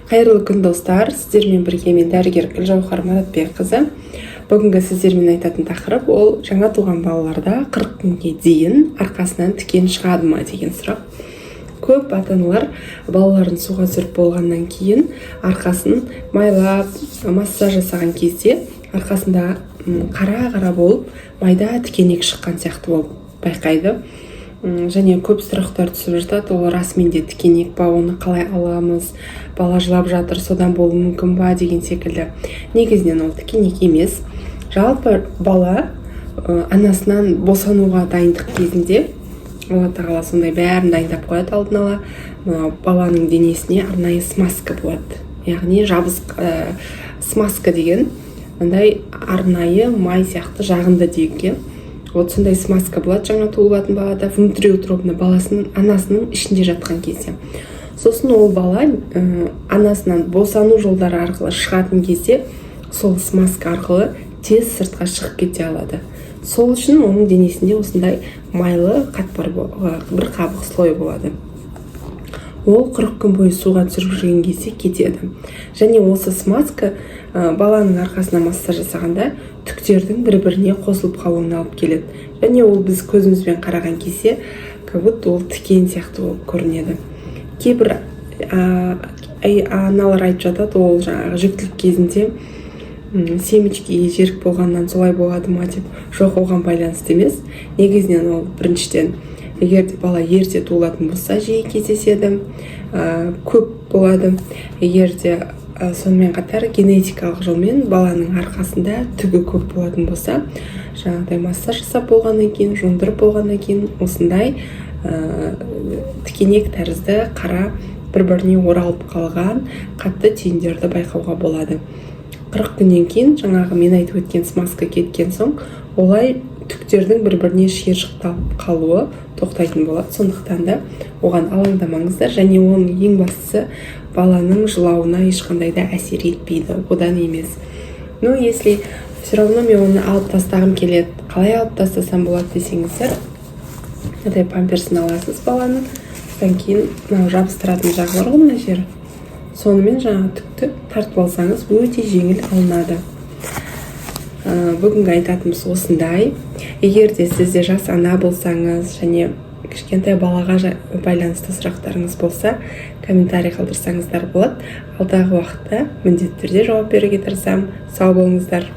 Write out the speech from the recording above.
Қайырлы күн достар, сіздермен бірге мен дәрігер Гүлжауһар Маратбекқызы. Бүгінгі сіздермен айтатын тақырып ол жаңа туған балаларда 40 күнге дейін арқасынан тікен шығады ма деген сұрақ. Көп ата-аналар балаларын суға түсіріп болғаннан кейін арқасын майлап, массаж жасаған кезде арқасында қара болып майда тікенек шыққан сияқты болып байқайды. Және көп сұрақтар түсіп жатады, ол расымен де тікенек па, оны қалай аламыз, бала жылап жатыр, содан болуы мүмкін ба деген секілді. Негізінен ол тікенек емес. Жалпы бала анасынан босануға дайындық кезінде Алла тағала сондай бәрін дайындап қояды алдын ала. Баланың денесіне арнайы смазка болады. Яғни смазка деген мындай арнайы май сияқты жағынды дейік. Вот сондай смазка болады жаңа туылатын балада, внутриутробно баласының анасының ішінде жатқан кезде. Сосын ол бала анасынан босану жолдары арқылы шығатын кезде сол смазка арқылы тез сыртқа шығып кете алады. Сол үшін оның денесінде осындай майлы қатпар бір қабық слой болады. Ол 40 күн бойы суға түсіріп жүрген кезде кетеді. Және осы смазка баланың арқасына массаж жасағанда түктердің бір-біріне қосылып қалуына алып келеді. Және ол біз көзімізбен қараған кезде как будто ол тікен сияқты болып көрінеді. Кейбір аналар айтып жатады, ол жаңағы жүктілік кезінде семечки жерік болғаннан солай болады ма деп. Жоқ, оған байланысты емес. Негізінен ол біріншіден егер бала ерте туылатын болса жиі кездеседі, көп болады. Егер де сонымен қатар генетикалық жолмен баланың арқасында түгі көп болатын болса, жаңағыдай массаж жасап болғаннан кейін, жондырып болғаннан кейін осындай тікенек тәрізді қара бір-біріне оралып қалған қатты түйіндерді байқауға болады. 40 күннен кейін жаңағы мен айтып өткен смазка кеткен соң, олай түктердің бір-біріне шиыршықталып қалуы тоқтайтын болады. Сондықтан да оған алаңдамаңыздар, және оның ең бастысы баланың жылауына ешқандай да әсер етпейді, одан емес. Но если все равно мен оны алып тастағым келеді, қалай алып тастасам болады десеңіздер, памперсін аласыз баланың, содан кейін жабыстыратын жағы бар ғой мына жері. Сонымен жаңа түкті тартып алсаңыз өте жеңіл алынады. Бүгінгі айтатынымыз осындай. Егер де сізде жас ана болсаңыз және кішкентай балаға байланысты сұрақтарыңыз болса, комментарий қалдырсаңыздар болады. Алдағы уақытта міндетті түрде жауап беруге тырысамын. Сау болыңыздар.